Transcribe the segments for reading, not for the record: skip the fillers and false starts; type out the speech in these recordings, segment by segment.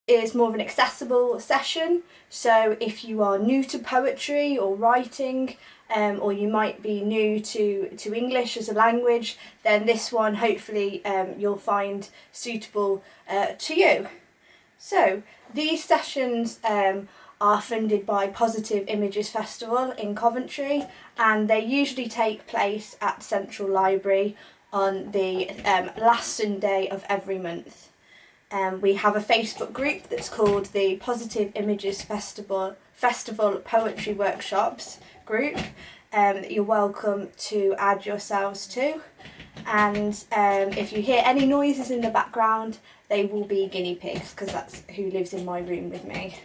is more of an accessible session. So if you are new to poetry or writing, or you might be new to English as a language, then this one hopefully you'll find suitable to you. So these sessions are funded by Positive Images Festival in Coventry, and they usually take place at Central Library on the last Sunday of every month. We have a Facebook group that's called the Positive Images Festival Poetry Workshops group that you're welcome to add yourselves to. And if you hear any noises in the background, they will be guinea pigs, because that's who lives in my room with me.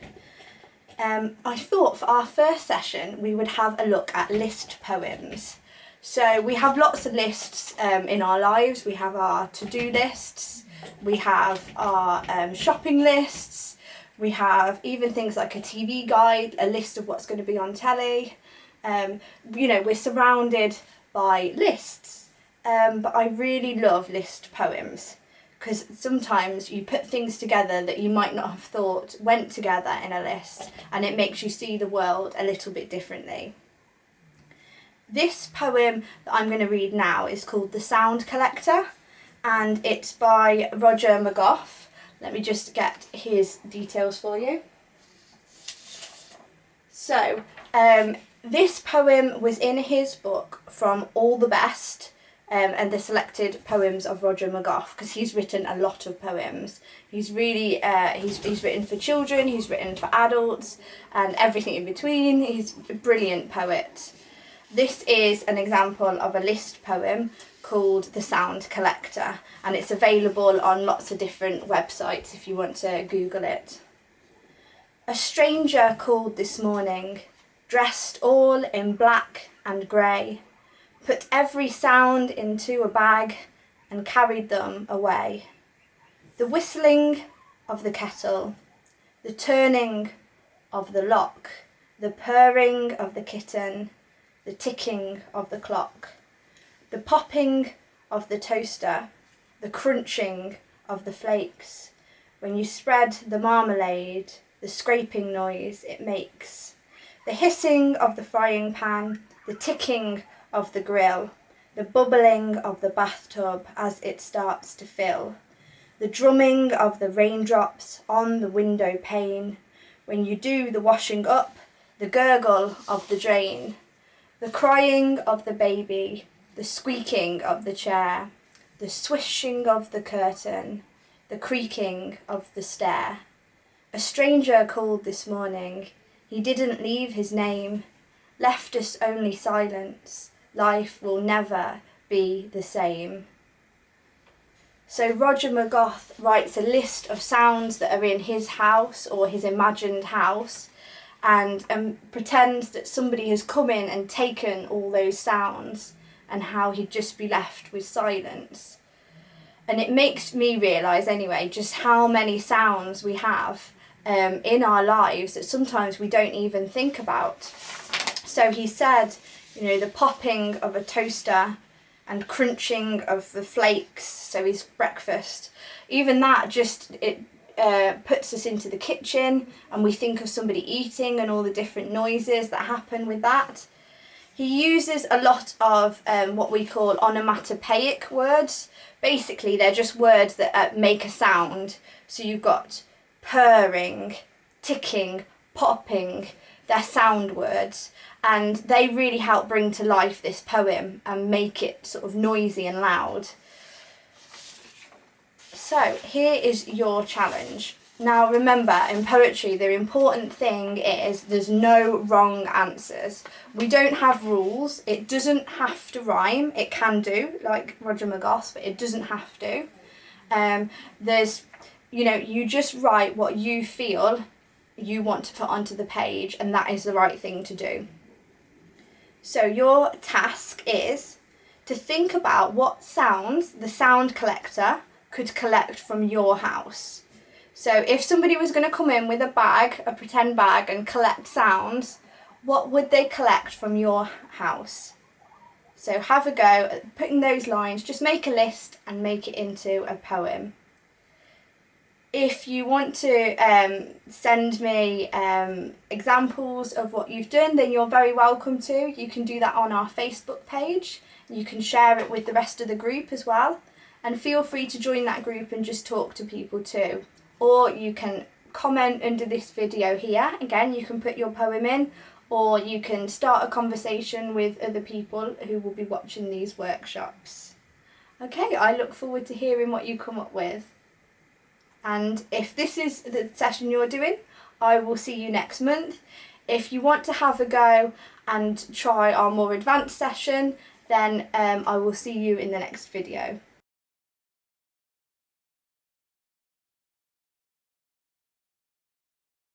I thought for our first session we would have a look at list poems. So we have lots of lists in our lives. We have our to-do lists, we have our shopping lists, we have even things like a TV guide, a list of what's going to be on telly. We're surrounded by lists, but I really love list poems, because sometimes you put things together that you might not have thought went together in a list, and it makes you see the world a little bit differently. This poem that I'm going to read now is called The Sound Collector, and it's by Roger McGough. Let me just get his details for you. So, this poem was in his book From All the Best, and the selected poems of Roger McGough, because he's written a lot of poems. He's really, he's written for children, he's written for adults, and everything in between. He's a brilliant poet. This is an example of a list poem called The Sound Collector, and it's available on lots of different websites if you want to Google it. A stranger called this morning, dressed all in black and grey, put every sound into a bag and carried them away. The whistling of the kettle, the turning of the lock, the purring of the kitten, the ticking of the clock, the popping of the toaster, the crunching of the flakes, when you spread the marmalade, the scraping noise it makes, the hissing of the frying pan, the ticking of the grill, the bubbling of the bathtub as it starts to fill, the drumming of the raindrops on the window pane, when you do the washing up, the gurgle of the drain, the crying of the baby, the squeaking of the chair, the swishing of the curtain, the creaking of the stair. A stranger called this morning, he didn't leave his name, left us only silence. Life will never be the same. So Roger McGough writes a list of sounds that are in his house or his imagined house, and pretends that somebody has come in and taken all those sounds, and how he'd just be left with silence. And it makes me realise anyway just how many sounds we have in our lives that sometimes we don't even think about. So he said, the popping of a toaster and crunching of the flakes, so his breakfast, even that it puts us into the kitchen, and we think of somebody eating and all the different noises that happen with that. He uses a lot of what we call onomatopoeic words. Basically, they're just words that make a sound. So you've got purring, ticking, popping. They're sound words, and they really help bring to life this poem and make it sort of noisy and loud. So here is your challenge. Now remember, in poetry, the important thing is there's no wrong answers. We don't have rules. It doesn't have to rhyme. It can do, like Roger McGough, but it doesn't have to. You just write what you feel you want to put onto the page, and that is the right thing to do. So your task is to think about what sounds the sound collector could collect from your house. So if somebody was going to come in with a pretend bag, and collect sounds, what would they collect from your house? So have a go at putting those lines, just make a list and make it into a poem. If you want to send me examples of what you've done, then you're very welcome to. You can do that on our Facebook page. You can share it with the rest of the group as well. And feel free to join that group and just talk to people too. Or you can comment under this video here. Again, you can put your poem in, or you can start a conversation with other people who will be watching these workshops. Okay, I look forward to hearing what you come up with. And if this is the session you're doing, I will see you next month. If you want to have a go and try our more advanced session, then I will see you in the next video.